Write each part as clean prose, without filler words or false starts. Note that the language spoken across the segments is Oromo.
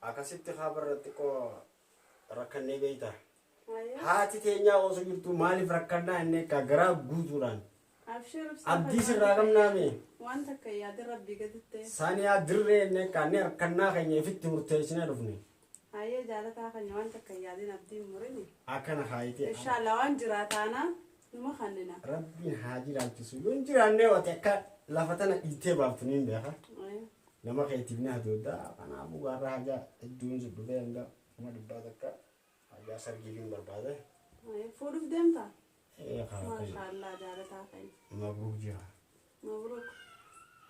akasitti khabarratti ko rakkanne beeyta haati teenya osoo jirtu maaliif rakkannaa inni ka gara guutuudhaan abdii sirraa qabnaame waan takka yaada rabbii gaditte saaniyaa dirree inni kaanne rakkannaa keenya ifitti murteessinee dhufne hayyee jaalataa keenya waan takka yaadin abdii murini akkana haayite inshallah waan jiraataana numa kannina rabbiin haa jiraachisu yoon jiraannee wate akka lafa tana dhiitee baaftuniin beeka nama keetifne hadoodda kanaafu gaarraa haja hedduun si dhufee hanga kuma dhibbaa takka haja sargiiliin barbaade fuudhuuf deemta maashaallah jaalataa keenya mabruuk jira mabruuk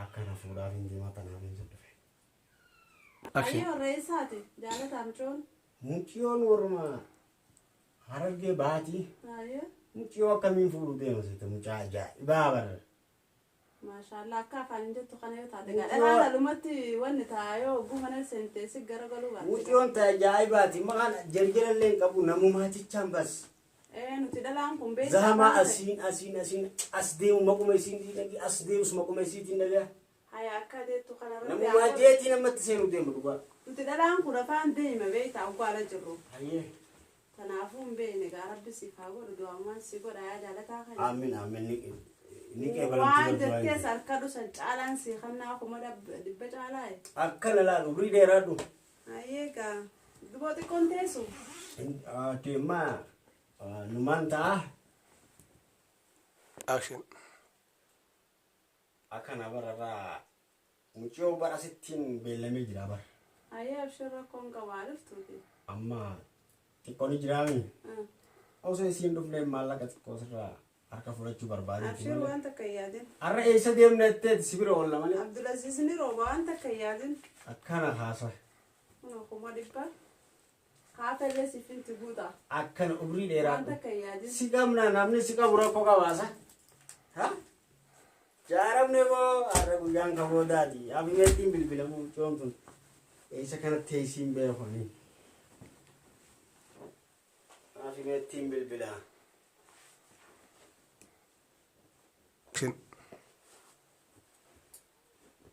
akkana fuudhaaf hin deema kanaaf hin dhufe ayyoo reessaati jaalataa mucoon muciyoon warma harargee baati muciyoo akkamiin fuudhu deema site mucaa ajaa'ibaa bara maashaallah akka afaan jettu kana yoo taate gaadhaa lumatti wanni taayoo gumana sente si garagalu baate muciyoon ta ajaa'ibaati maqaan jarjarallee qabu namumaachichaan bas nuti dhalaan kun beekaa zahama asiin as deemu maquma isiin dinagi as deemus maquma isiitiin dhagaa haya akka deettu kana namumaajeetii namatti seenu deemu dhugaa nuti dhalaan kun afaan deema beeytaa ugaala jirru hayyee kanaafuu hin beekne gaa rabbi siif haa godhu du'aamaan si godha yaa jaalataa kana amiin amiin waan jettee sarka dhusan caalaan si kannaa kuma dhibba caalaa akkana laatu durii dheeraadhu hayyee gaa duboo xiqqoon teessu deemaa numaan ta'a action akkana bararraa muciyoo bara sittiin beellamee jira bara hayyee abshir rakkoon qabaa dhuftuuti amma xiqqoon jiraami osoo isiin dhufnee maallaqa xiqqoo sirraa harka fudhachuu barbaade abshir waan takka yaadin har'a eessa deemna jetteeti sibira oolla malee Abdulaziz ni rooba waan takka yaadin akkana haasa kuma dhibba haafellee sifinti guuta akkana umrii dheeraa waan takka yaadin si qabna namni si qabu rakkoo qabaasa ha jaaramne moo har'a guyyaan kaboodaati abimeettiin bilbilamu coomtun eessa kanatti teessiin beekoni abimeettiin bilbilaa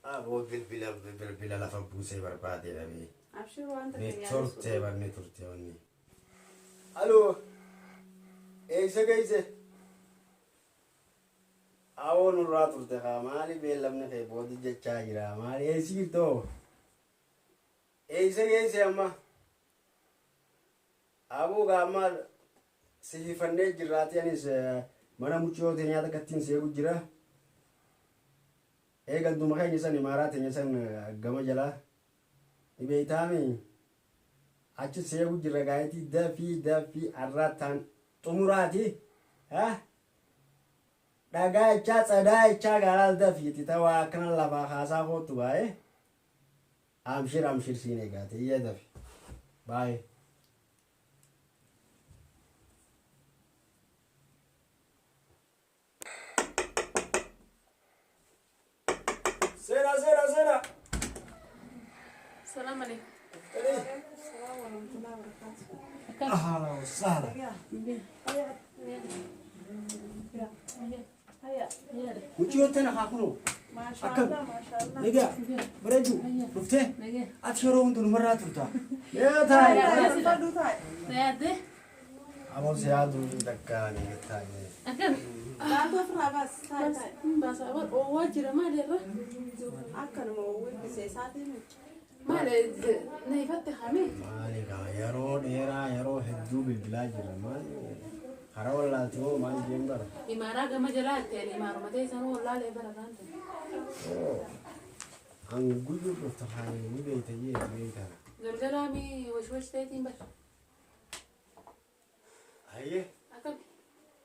Abo bilbila lafa buusee barbaade dhabe. abshir waan takka Ne yaadin turte barne turte wanni. Allo. Eessa geesse? Awoo nurraa turte kaa maali beellamne kee boodi jechaa jira maali eessi jirtoo? Eessa geesse amma? Aboo gaamma siifannee jirraati anis mana muciyoo teenyaa takkattiin seequ jira. Ganduma keenya san imaaraa teenya san gama jalaa ni beeytaami achi seequ jirra gaayitii dafii arraataan xumuraati dhagaachaa tsadaachaa gaalaal dafiiti ta'aa akkana lafaa haasaa kootu baay'ee amshir siin eegaate iyya dafi baay'ee. Sera. Salam alaikum. Assalamu warahmatullahi wabarakatuh. Ahlan wa sahlan. Muciyoo tana haa kunu. Maashaallah. Egaa bareedu dhuftee ati yeroo hundu numarraa turta. Yoo taa'e. Amoon si yaadu dakkaanii taa'e. Laatu ofirraa baas taa'e. Baasaa oowwaa jira maaliirra? Akkanuma uwwisee isaatiin Maali na ifatte hamee? Maali kaa yeroo dheeraa yeroo hedduu bilbilaa jira maali hara wallaalti moo maali jeen bara. Imaaraa gama jalaa ta'een imaaruma ta'e sanuu wallaalee bara kan ta'e. An guyyuu dhufta haayee ni beeyta jee beeyta. Galgalaa mi wash ta'eetiin bara. Hayyee Akkam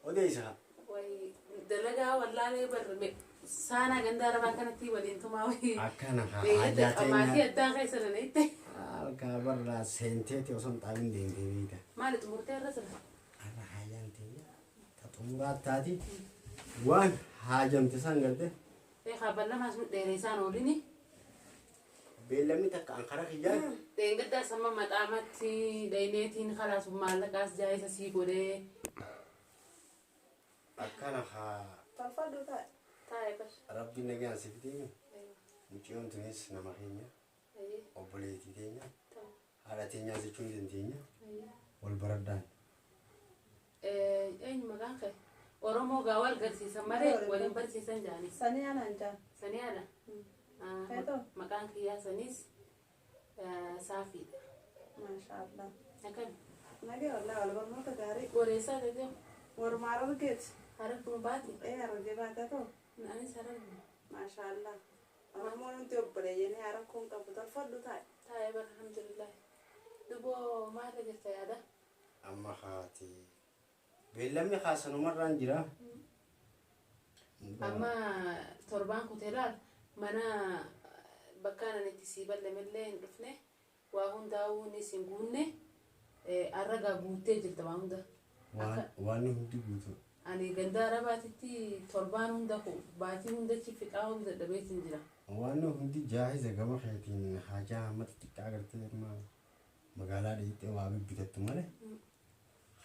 odeessaa. wayi dalagaa wallaalee bara saanaa gandaa rabaa kanatti waliin tumaa wayii. Akkana Maatii haajaatee addaa keessa na itti. alkaa barraa seenteeti osoo hin xaabin deemtee beeyta. Maali xumurtee irra sirra? Arra haayaan teenya ta xumuraa taati waan haajamte san gartee Kaaballa maasnu dheereessaan oolini. beellamni takka ankara kiyyaan Deengaddaa sama maxaamatti dhayneetiin kalaas maallaqaas jaayisa sii godhee. akkana haa Tolfadhu taa'e. Taa'e bas. rabbi nagaan siftii mucayyoon tunis nama keenya obboleettii teenya haadha teenyaa jechuu ni dandeenya wal baraddaan. Eenyu maqaan kee? Oromoo gaa wal garsiisan malee waliin barsiisan jaanii. Sanii anaan jaan. Sanii haadha? Feetoo? Maqaan kiyyaa sanis Saafiidha. Maashaallah. Akkami? Nagee walaa wal barnoota gaarii. Goreessaa ta'ee Walumaa argeeti. hararguma baati. Argee baatee too. Anis hararguma. Maashaallah. Oromoon hundi obboleeyyanii harakkoon qabu tolfadhu taa'e. Taa'ee bara alhamdulillah. Duboo maal jirta yaada? amma haati beellamni haasanumarraan jira. Amma torbaan kuteelaal mana bakka nan itti sii ballemellee hin dhufne waa hundaa'uu ni sin guunne arragaa guuttee jirta waa hunda. waan hundi guutu. Ani gandaa arabaatitti torbaan hunda baatii hundachi fiqaa hunda dhabeetiin jira. waan hundi jaahiza gama keetiin haajaa hammata xiqqaa agartee amma magaalaa dhiittee waa bibbitattu malee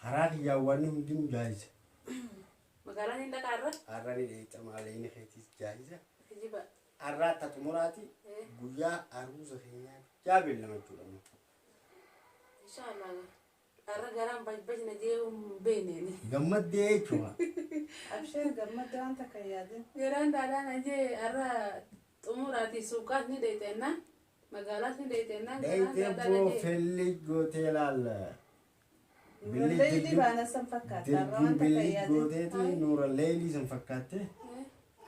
karaa kiyyaa waan hundi nu jaahiza. Magaalaan hin dhaqaarra? Arrani dhiitta maaleeni keetis jaahiza. Kijiba. Arraa taxumuraati guyyaa aruusa keenyaa jaa beellama jechuudha. Inshaallah. Arra garaan bajbajna jee'uun beeneeni. Gammaddee jechuudha. Absheen gammadde waan takka yaadin. Garaan daadhaan ajee arra xumuraati suuqaas ni dheexennaan magaalaas ni dheexennaan. Dheeytee boo felli gootee laalla. Leeyilii baana san fakkaata. Arra waan takka yaadin. Gooteeti nuura leeyilii san fakkaatte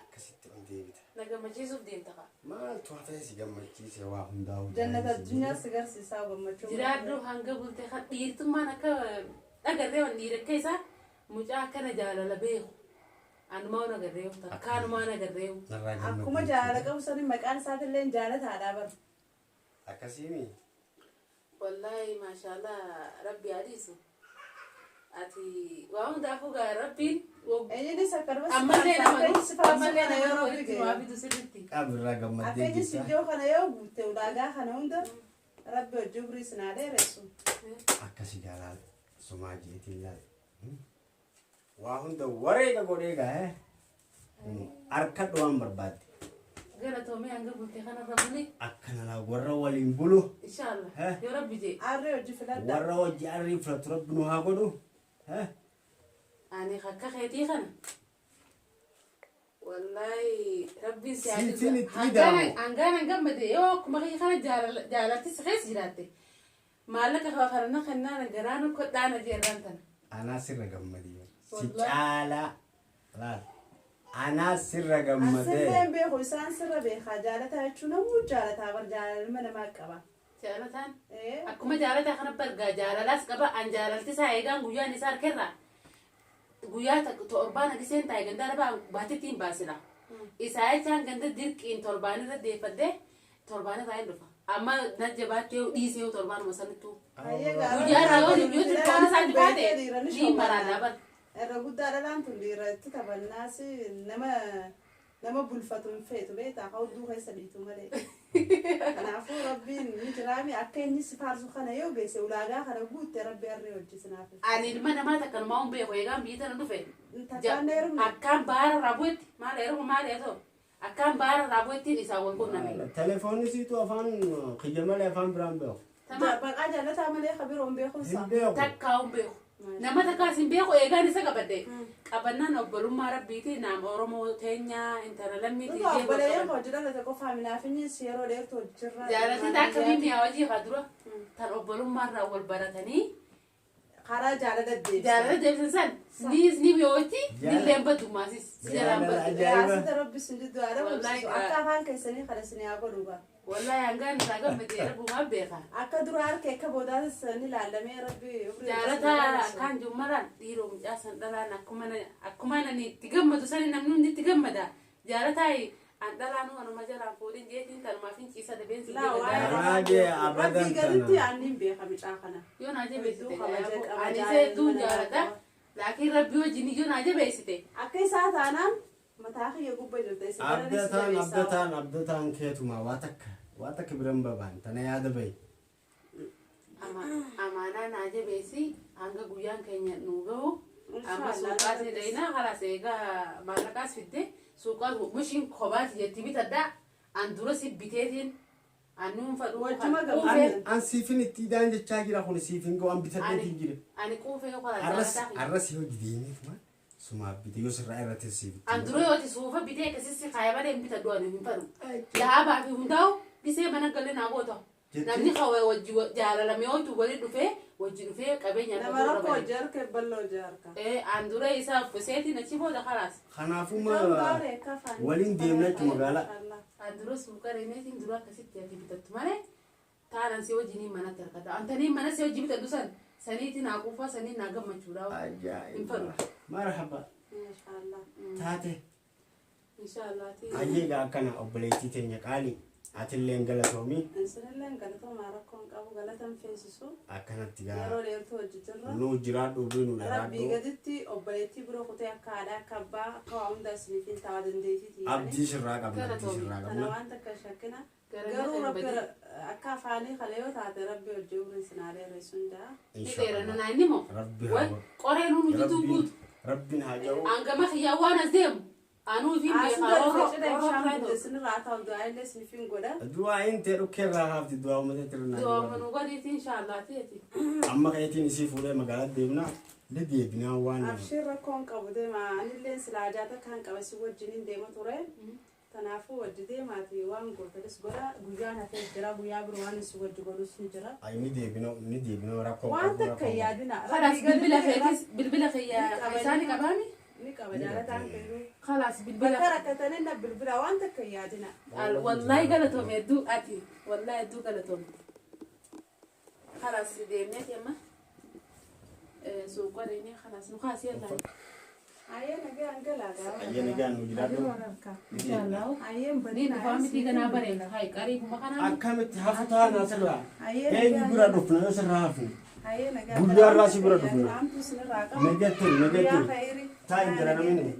akkasitti ol deebita. Na gammachiisuuf deemta kaa. Maaltu hafee si gammachiise waa hundaa'u. Jannata addunyaa si garsiisaa gammachuu. Jiraaddu hanga bultee kan dhiirtummaan akka dhagarree waan dhiira keessa mucaa akkana jaalala beeku. Anumaa waan agarreewu akkaanumaa waan agarreewu. Akkuma jaalala qabu sanii maqaan isaatiillee jaalataadhaa bara. Akkasiimi. Wallaahi maashaallah rabbi adiisu. Ati waa hundaafuu gaa rabbiin. Eenyunis akka dhabas Ammallee nama ammallee na yeroo walitti waa fidu sirriitti. Qabirraa gammaddee Akkeenyi jirta. iddoo kana yoo guutte ulaagaa kana hunda rabbi hojii biriis naa dheeressu. Akkasi jaalala sumaa jeetiin laala. Waa hunda wareega godhee gaa'e harka dhuwaan barbaadde. Galatoomee hanga bultee kanarra buli. Akkana warra waliin bulu. Inshaallah yoo rabbi jee. Aarree hojii filadha. Warra hojii arrii filatu rabbi nu haa godhu. Ani akka keetii kana. Wallaahi rabbiin si Siitiin itti hangaan hidhamu. hangaan gammade yoo akkuma kee kana jaalatti si keessa jiraatte. Maallaqa kana kennaan garaan kodhaan ajeerraan tana. Anaa sirra gammadee. Si caalaa laal. Anaa sirra gammadee. Asirreen beeku isaan sirra beekaa jaalataa jechuun namuu jaalataa bar jaalalma namaa qaba. Jaalataan akkuma jaalataa kana bargaa jaalalaas qaba an jaalalti isaa eegaan guyyaan isaa harkerraa. Guyyaa torbaan agiseen taa'e ganda dhabaa baatittiin baasila. Isaa jechaan ganda dirqiin torbaan irra deeffadde torbaan irraa hin dhufa. Amma najjabaattee dhiisee yoo torbaan masanittuu. Guyyaa irraa yoo tirkoon isaa dhibaate ni maraallaa bar. Irra guddaa dhalaan tun dhiirratti taphannaas nama bulfatu hin feetu beektaa hawdduu keessa dhiitu malee. Kanaafuu rabbiin ni jiraami akka inni si faarsu kana yoo geesse ulaagaa kana guutte rabbi harree hojjisinaaf. Ani ilma namaa takkanumaa hin beeku eegaan biyya tana dhufe. Takkaan heerumne. Akkaan baara rabuutti maal heeruma maal haa ta'u akkaan baara rabuutti isaa wal qunname. Telefoonni siitu afaan kiyya malee afaan biraan beeku. Baqaa jaalataa malee kabiroon beekumsa. Hin beeku. Takkaa hin beeku. Nama takkaas hin beeku eegaan isa qabadde. Qabannaan obbolummaa rabbiiti nama Oromoo teenyaa intala lammiiti. Obboleeyyan hojii dhalate qofaa minaafinis yeroo dheertu hojirra. Jaalatni akkamiin mi'aa hojii haa dura tan obbolummaarraa wal baratanii. Karaa jaalala deebisa. Jaalala deebisan san ni mi'ooti ni leembadumaasis. Yaasita rabbi sun jidduu haadha barsiisu akka afaan keessanii kana isin haa godhu gaa. Wallahi hangaan isaa gammadee rabbumaa beeka. Akka dura harka akka boodaatis ni ilaalamee rabbi. Jaalata kan jummaraan dhiiroo mucaasan dhalaan akkuma nani itti gammadu sani namni hundi itti gammada. Jaalataa an dhalaanu anuma jaraan fuudhin jeetiin tanumaaf hin ciisa dabeensi. Rabbi gaditti aanniin beeka mucaa kana. Yoo naa jabeessite ani seetuun jaalata لكن ربي وجنيون عجب يسته أكيد ساعة أنا متاخي يقول بيجلس أبدتان كيتما واتك برمبان تنا يا دبي أما أنا عجب يسي عنك قيان كينيا نوجو أما سوقات دينا خلاص إيجا مالكاس فيدي سوقات مشين خبات يتبي تدا أندرسي بيتين أنهم فدوا أن سيفين التيدان جتشاجرا خون سيفين قوام بتدين تيجي أنا كوفي خلاص الرأس هو جديني ثم سما بديو سرعة رتسيب أندرو يوتي سوفا بيتين كسيسي خايبة دين بتدوا أنهم فدوا لا بعد هم داو بيسي بنا قلنا أبوته namni khawai wajji jaalala meeyotu wali dhufe wajji dhufe qabeenya nama rakkoo jarka balloo jarka andura isa fuseeti na chibooda khalaas khanaafuma waliin deemnaa magaala andura suuqa reemeetiin dura akkasitti ati bitattu malee taanan si wajjiniin manatti harkata antanii mana si wajji bitadhu saniitiin haa quufaa saniin naa gammachuudha hin fadhu marhaba inshallah taate inshallah ayyeega akkana obboleettii teenya qaalii Atilleen galatoomii. Ansilleen galatooma rakkoon qabu galatan feesisu. Akkanatti gaa. Yeroo dheertuu hojjetirra. Nu jiraadhu nu dhalaadhu. Rabbii gaditti obboleettii biroo kutee akka aadaa akka abbaa akka waa hunda isiniifin ta'aa dandeetiiti. Abdii sirraa qabna abdii sirraa qabna. Kana waan takka shakkina. Garuu rabbi akka afaanii kale yoo taate rabbi hojii umrii sinaalee reessuun jaa. Dheera nanaa inni moo. Rabbi haa. Qoree nuun jituu guutu. Rabbiin haa jahu. Angama xiyyaa waan as deemu. Anu fi dua inte rukke raafti dua umate tirna dua manu gadi inshallah tiati amma kayti ni sifure magala deemna le deebina waan abshira kon qabude ma anilleen silaajata kan qabasi wajjinin deema ture tanaafu wajjide maati waan gortades goda guyaan hafe jira guyyaa biro waan isu wajji godus jira ay ni deebina rakko waan takka yaadina khalas bilbila khayya isani qabami خلاص بالبلا بركتنا بالبلا وانت كيادنا والله قالتهم يدو اتي والله يدو قالتهم خلاص ديمنت يما سوق وريني خلاص نخاس يلا عينا جا انقلا عينا جا نجرادو ان شاء الله عيين بدي نفهم تيجنا برينا هاي قريب مكان اكمت حفظها نسرا هي برادو نسرا حفظ بلدار راسي برادو نجتل تاين جرانا مني